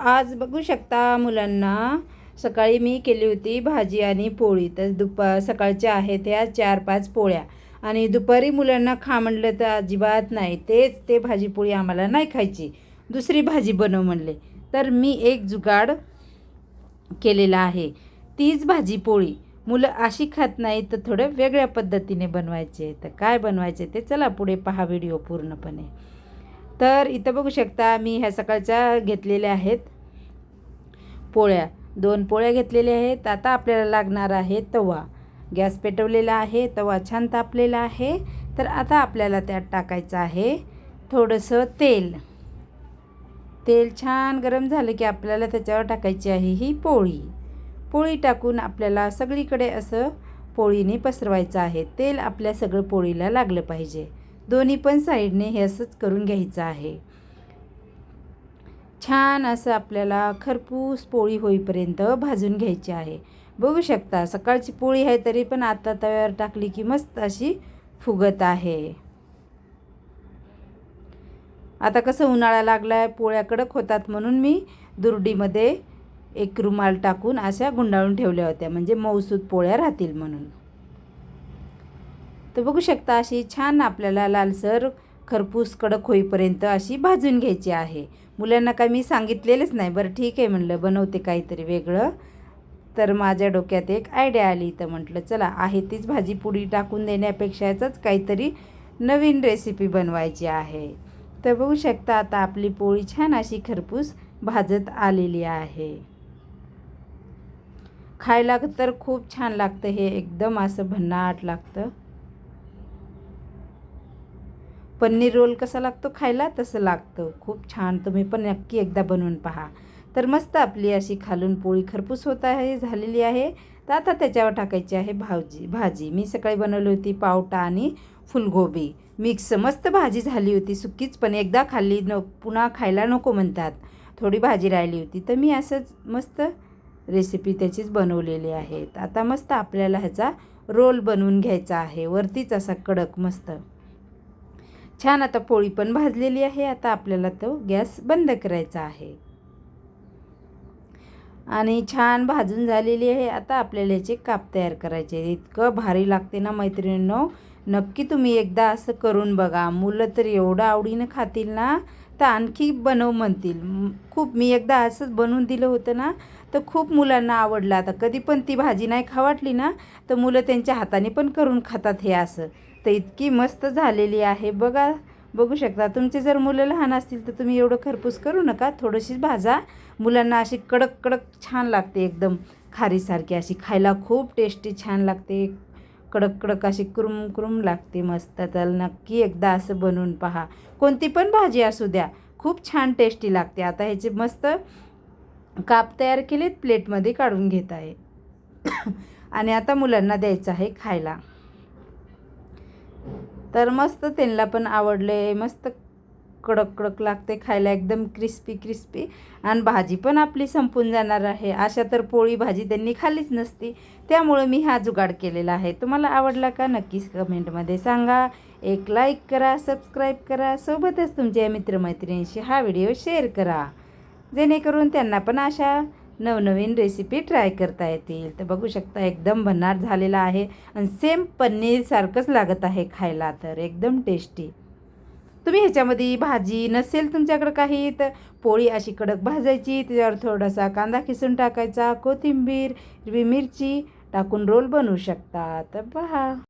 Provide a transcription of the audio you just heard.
आज बघू शकता मुलांना सकाळी मी केली होती भाजी आणि पोळी. तर सकाळच्या आहेत ह्या 4-5 पोळ्या आणि दुपारी मुलांना खा म्हणलं तर अजिबात नाही. ते भाजी पोळी आम्हाला नाही खायची, दुसरी भाजी बनव म्हणले. तर मी एक जुगाड केलेला आहे. तीच भाजी पोळी मुलं अशी खात नाही, तर थोडं वेगळ्या पद्धतीने बनवायचे. तर काय बनवायचे ते चला पुढे पहा व्हिडिओ पूर्णपणे. तर इथं बघू शकता मी ह्या सकाळच्या घेतलेल्या आहेत पोळ्या. 2 पोळ्या घेतलेल्या आहेत. आता आपल्याला लागणार आहे तवा. गॅस पेटवलेला आहे, तवा छान तापलेला आहे. तर आता आपल्याला त्यात टाकायचं आहे थोडंसं तेल. तेल छान गरम झालं की आपल्याला त्याच्यावर टाकायची आहे ही पोळी. पोळी टाकून आपल्याला सगळीकडे असं पोळीने पसरवायचं आहे. तेल आपल्या सगळं पोळीला लागलं पाहिजे. दोन्ही पण साईडने हे असंच करून घ्यायचं आहे. छान असं आपल्याला खरपूस पोळी होईपर्यंत भाजून घ्यायची आहे. बघू शकता सकाळची पोळी आहे तरी पण आता तव्यावर टाकली की मस्त अशी फुगत आहे. आता कसं उन्हाळा लागला आहे, पोळ्या कडक होतात म्हणून मी दुरडीमध्ये एक रुमाल टाकून अशा गुंडाळून ठेवल्या होत्या, म्हणजे मऊसूत पोळ्या राहतील म्हणून. तर बघू शकता अशी छान आपल्याला लालसर खरपूस कडक होईपर्यंत अशी भाजून घ्यायची आहे. मुलांना काय मी सांगितलेलंच नाही. बरं ठीक आहे म्हणलं बनवते काहीतरी वेगळं. तर माझ्या डोक्यात एक आयडिया आली. तर म्हटलं चला आहे तीच भाजी पोळी टाकून देण्यापेक्षा याचंच काहीतरी नवीन रेसिपी बनवायची आहे. तर बघू शकता आता आपली पोळी छान अशी खरपूस भाजत आलेली आहे. खायला तर खूप छान लागतं हे, एकदम असं भन्नाट लागतं. पनीर रोल कसा लागतो खायला तसं लागतं, खूप छान. तुम्ही पण नक्की एकदा बनवून पहा. तर मस्त आपली अशी खालून पोळी खरपूस होत आहे, झालेली आहे. तर आता त्याच्यावर टाकायची आहे भाजी. मी सकाळी बनवली होती पावटा आणि फुलगोबी मिक्स. मस्त भाजी झाली होती, सुकीच, पण एकदा खाल्ली पुन्हा खायला नको म्हणतात. थोडी भाजी राहिली होती तर मी असंच मस्त रेसिपी त्याचीच बनवलेली आहे. आता मस्त आपल्याला ह्याचा रोल बनवून घ्यायचा आहे, वरतीच असा कडक मस्त छान. आता पोळी पण भाजलेली आहे. आता आपल्याला तो गॅस बंद करायचा आहे आणि छान भाजून झालेली आहे. आता आपल्याला याचे काप तयार करायचे. इतकं भारी लागते ना मैत्रिणींनो, नक्की तुम्ही एकदा असं करून बघा. मुलं तर एवढं आवडीनं खातील ना, तर आणखी बनव म्हणतील खूप. मी एकदा असंच बनवून दिलं होतं ना, तर खूप मुलांना आवडलं. आता कधी पण ती भाजी नाही खाऊ वाटली ना, तर मुलं त्यांच्या हाताने पण करून खातात हे असं. तर इतकी मस्त झालेली आहे बघा. बघू शकता. तुमचे जर मुलं लहान असतील तर तुम्ही एवढं खरपूस करू नका, थोडीशीच भाजा. मुलांना अशी कडक कडक छान लागते, एकदम खारीसारखी अशी खायला खूप टेस्टी छान लागते. कडक कडक अशी कुरुम कुरुम लागते मस्त. तर नक्की एकदा असं बनवून पहा. कोणती पण भाजी असू द्या, खूप छान टेस्टी लागते. आता ह्याचे मस्त काप तयार केलेत, प्लेटमध्ये काढून घेत आहे आणि आता मुलांना द्यायचं आहे खायला. तर मस्त त्यांना पण आवडले. मस्त कडक कडक लागते खायला, एकदम क्रिस्पी क्रिस्पी. आणि भाजी पण आपली संपून जाणार आहे. अशा तर पोळी भाजी त्यांनी खाल्लीच नसती, त्यामुळे मी हा जुगाड केलेला आहे. तुम्हाला आवडला का नक्कीच कमेंटमध्ये सांगा. एक लाईक करा, सबस्क्राईब करा, सोबतच तुमच्या मित्रमैत्रिणींशी हा व्हिडिओ शेअर करा, जेणेकरून त्यांना पण अशा नवनवीन रेसिपी ट्राय करता येतील. तर बघू शकता एकदम भन्नाट झालेला आहे आणि सेम पनीरसारखंच लागत आहे खायला, तर एकदम टेस्टी. तुम्ही ह्याच्यामध्ये भाजी नसेल तुमच्याकडं काही, तर पोळी अशी कडक भाजायची, त्याच्यावर थोडासा कांदा किसून टाकायचा, कोथिंबीर, हिरवी मिरची टाकून रोल बनवू शकता. तर पहा.